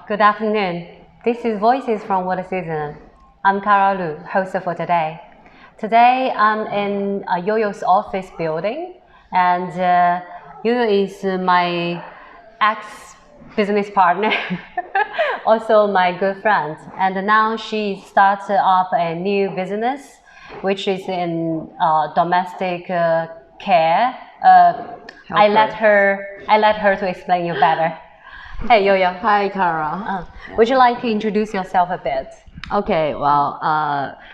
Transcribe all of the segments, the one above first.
Good afternoon. This is Voices from Water Season. I'm Cara Lu, host for today. Today I'm in YOYO's office building, and YOYO is my ex-business partner, also my good friend. And now she started up a new business, which is in domestic care. I let her to explain you better. Hey, Yo-Yo. Hi, Cara. Would you like to introduce yourself a bit? Okay, well,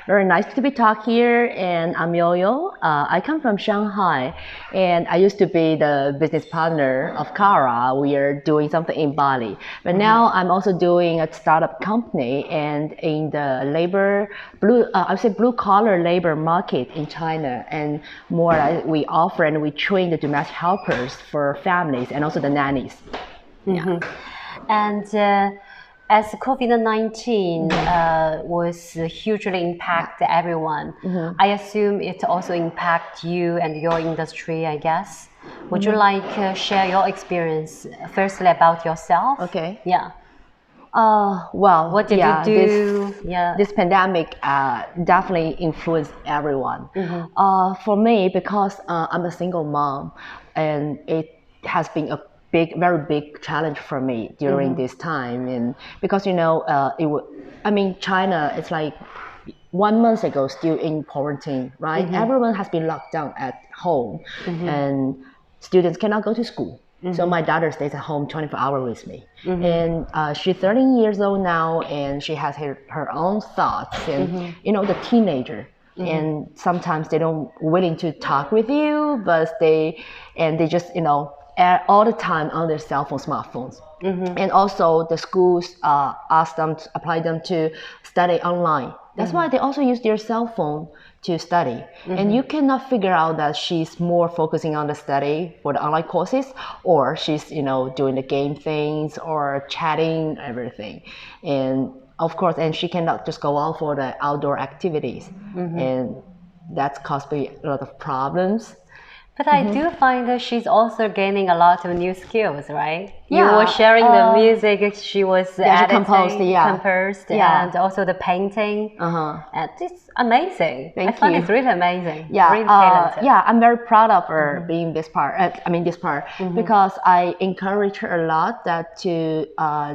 very nice to be talk here, and I'm Yo-Yo. I come from Shanghai, and I used to be the business partner of Cara. We are doing something in Bali, but now I'm also doing a startup company, and in the blue collar labor market in China, and more we offer and we train the domestic helpers for families and also the nannies. Yeah. And as COVID-19 was hugely impact everyone, I assume it also impact you and your industry, I guess. Would you like share your experience firstly about yourself? Okay. Yeah. Well, what did you do? This pandemic definitely influenced everyone. For me, because I'm a single mom, and it has been a very big challenge for me during this time, and because China, it's like 1 month ago still in quarantine, right? Everyone has been locked down at home, and students cannot go to school. So my daughter stays at home 24 hours with me, and she's 13 years old now, and she has her own thoughts, and the teenager. And sometimes they don't willing to talk with you, but they just all the time on their cell phone, smartphones. And also the schools ask them to apply them to study online. That's why they also use their cell phone to study. And you cannot figure out that she's more focusing on the study for the online courses, or she's doing the game things or chatting, everything. And of course, and she cannot just go out for the outdoor activities. And that's caused me a lot of problems. But I do find that she's also gaining a lot of new skills, right? Yeah, you were sharing the music, she was editing, composed, and also the painting. And it's amazing. I find it's really amazing. Yeah, really talented. I'm very proud of her being this part. Because I encourage her a lot to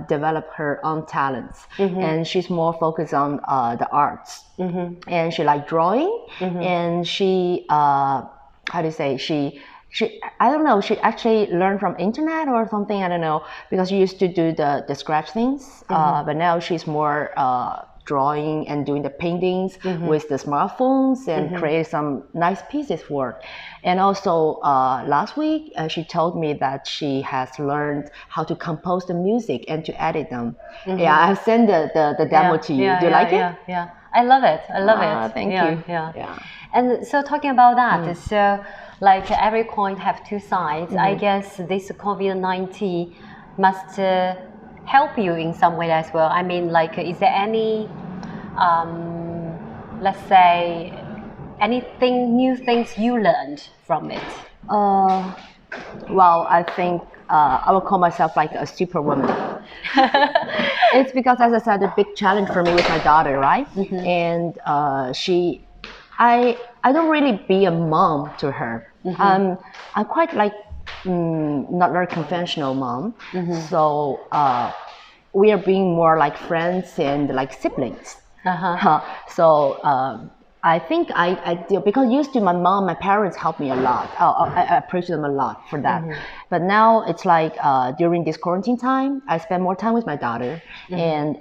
develop her own talents, and she's more focused on the arts, and she like drawing, and she. How do you say, she I don't know, she actually learned from internet or something, I don't know, because she used to do the scratch things, but now she's more drawing and doing the paintings with the smartphones and create some nice pieces for it. And also last week she told me that she has learned how to compose the music and to edit them. Yeah, I sent the demo to you. Do you like it? Yeah. I love it. I love it. Thank you. Yeah. And so talking about that, so like every coin have two sides. I guess this COVID-19 must help you in some way as well. I mean, like, is there any, let's say, new things you learned from it? Well, I think I would call myself like a superwoman. It's because, as I said, a big challenge for me with my daughter, right? And I don't really be a mom to her. I'm quite like not very conventional mom. So we are being more like friends and like siblings. So I think I do, because used to my mom, my parents helped me a lot. I appreciate them a lot for that. But now it's like during this quarantine time, I spend more time with my daughter, and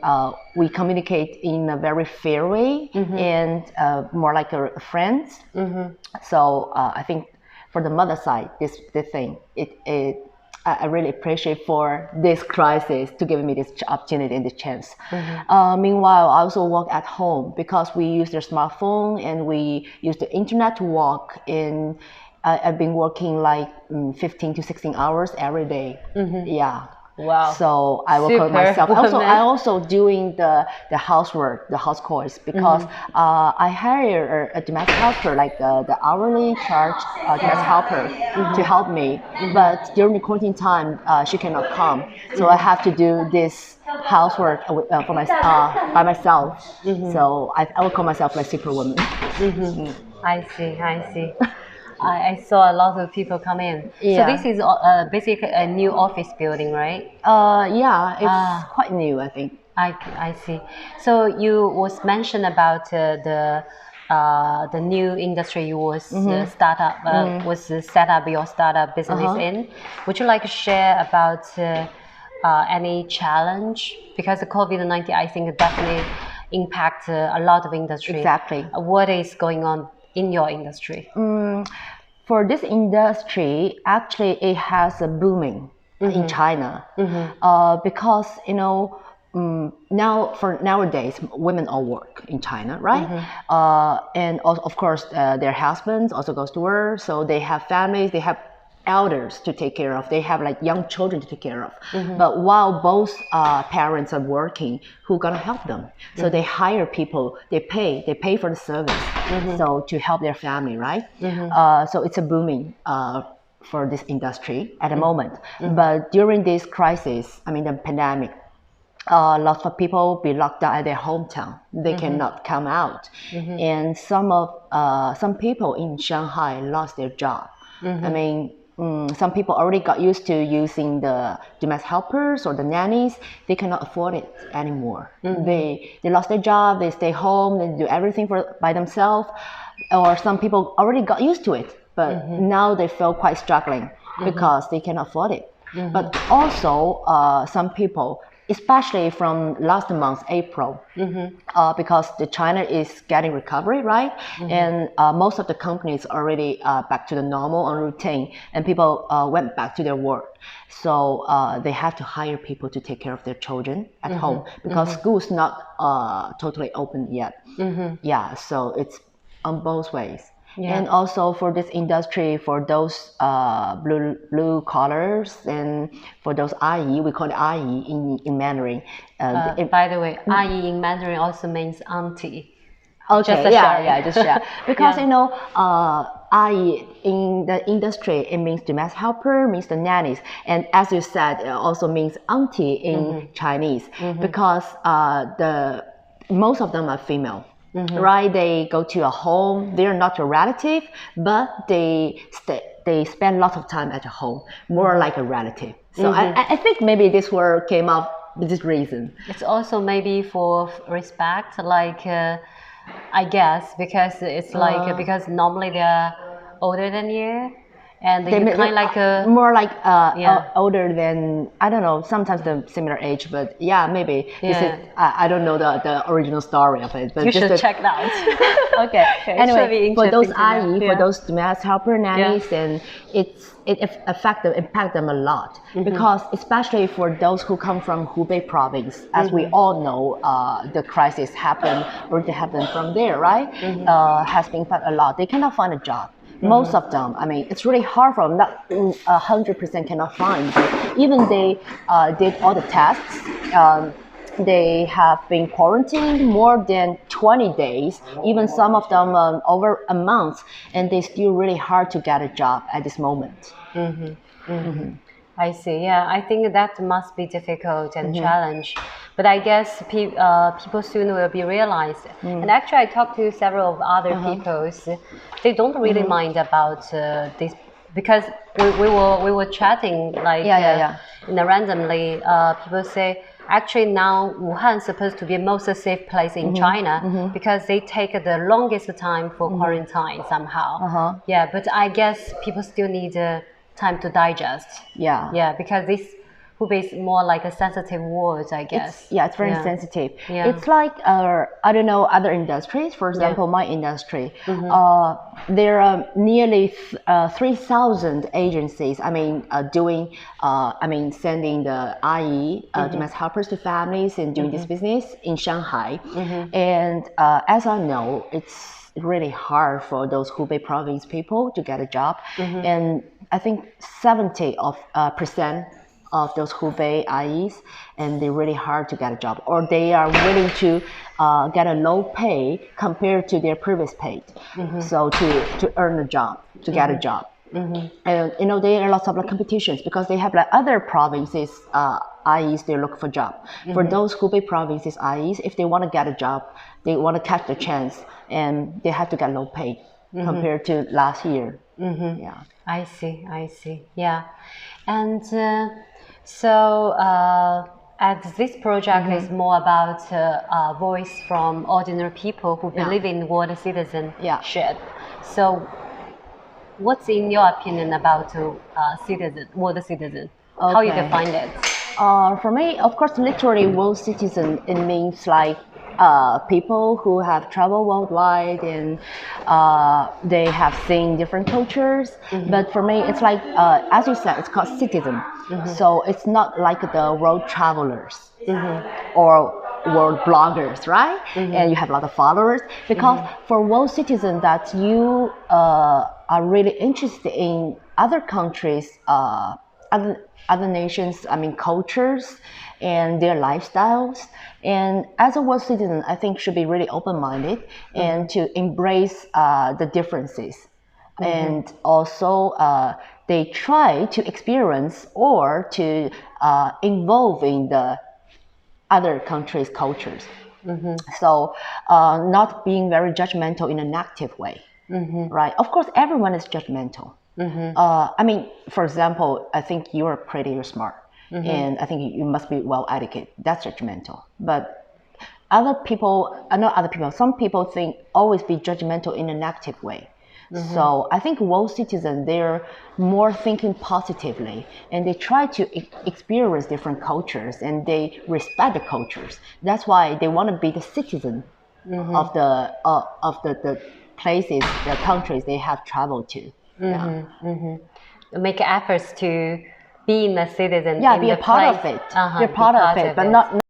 we communicate in a very fair way, and more like a friends. So I think for the mother side, this thing, I really appreciate for this crisis to give me this opportunity and this chance. Meanwhile, I also work at home because we use their smartphone and we use the internet to work in. I've been working like 15 to 16 hours every day. Yeah. Wow. So I work on myself. Also, I also doing the housework, the house chores, because I hire a domestic helper, like the hourly charge domestic helper to help me. But during the quarantine time, she cannot come, so I have to do this housework for by myself. So I will call myself like superwoman. I see. I see. I saw a lot of people come in. Yeah. So this is basically a new office building, right? Yeah, it's quite new, I think. I see. So you was mentioned about the new industry you was startup was set up your startup business in. Would you like to share about any challenge, because the COVID-19 I think definitely impact a lot of industry. Exactly. What is going on in your industry? For this industry, actually, it has a booming in China because nowadays women all work in China, right? And also, of course, their husbands also goes to work, so they have families, they have elders to take care of, they have like young children to take care of. But while both parents are working, who gonna help them? So they hire people, they pay for the service, so to help their family, right? So it's a booming for this industry at the moment. But during this crisis, I mean the pandemic, lots of people be locked down at their hometown. They cannot come out, and some people in Shanghai lost their job. I mean, some people already got used to using the domestic helpers or the nannies. They cannot afford it anymore. They lost their job. They stay home. They do everything by themselves. Or some people already got used to it, but now they feel quite struggling because they cannot afford it. But also some people, especially from last month, April, because the China is getting recovery, right? And most of the companies already back to the normal and routine, and people went back to their work. So they have to hire people to take care of their children at home because school's not totally open yet. Yeah, so it's on both ways. Yeah. And also for this industry, for those blue collars and for those ayi, we call it ayi in Mandarin. By the way, ayi in Mandarin also means auntie. Okay, just share. Because ayi in the industry, it means domestic helper, means the nannies, and as you said, it also means auntie in Chinese because most of them are female. Right? They go to a home. They're not your relative, but they spend lots of time at home, more like a relative. So I think maybe this word came up with this reason. It's also maybe for respect, like I guess, because it's like because normally they're older than you. And they kind like more like older than, I don't know, sometimes the similar age, but yeah, maybe this is I don't know the original story of it, but you should check it out. Okay. Anyway, for those ayi, for those domestic helper nannies, and it impact them a lot because especially for those who come from Hubei province, as we all know, the crisis happened from there, right? Has been impacted a lot. They cannot find a job. Most of them, I mean, it's really hard for them. Not 100% cannot find. But even they did all the tests. They have been quarantined more than 20 days. Even some of them over a month, and they still really hard to get a job at this moment. I see. Yeah, I think that must be difficult and challenge. But I guess people soon will be realized. And actually, I talked to several of other people. They don't really mind about this because we were chatting like randomly. People say actually now Wuhan is supposed to be the most safe place in China because they take the longest time for quarantine somehow. Yeah, but I guess people still need time to digest. Yeah, because this Hubei is more like a sensitive word, I guess. It's very sensitive. It's like I don't know, other industries. For example, my industry, there are nearly 3,000 agencies. I mean, sending the ayi domestic helpers to families and doing this business in Shanghai. And as I know, it's really hard for those Hubei province people to get a job, and I think 70% of those Hubei IEs, and they're really hard to get a job, or they are willing to get a low pay compared to their previous pay. So to earn a job, to get a job. And you know, there are lots of like competitions because they have like other provinces IEs they look for job. For those Hubei provinces IEs, if they want to get a job, they want to catch the chance, and they have to get low pay compared to last year. Yeah. I see. Yeah. And so as this project is more about voice from ordinary people who believe in world citizenship. So what's in your opinion about world citizen? How you define it? For me, of course, literally world citizen, it means like people who have traveled worldwide and they have seen different cultures. But for me, it's like, as you said, it's called citizen. So it's not like the world travelers or world bloggers, right? And you have a lot of followers. Because for world citizen, that you are really interested in other countries, other nations, I mean cultures and their lifestyles. And as a world citizen, I think should be really open-minded and to embrace the differences. And also they try to experience or to involve in the other countries' cultures. So not being very judgmental in a negative way, right? Of course, everyone is judgmental. I mean, for example, I think you're smart, and I think you must be well educated. That's judgmental. But some people think always be judgmental in a negative way. So I think world citizens, they're more thinking positively, and they try to experience different cultures, and they respect the cultures. That's why they want to be the citizen of the places, the countries they have traveled to. Make efforts to be a citizen. Yeah, be a part of it. Be a part of it, but not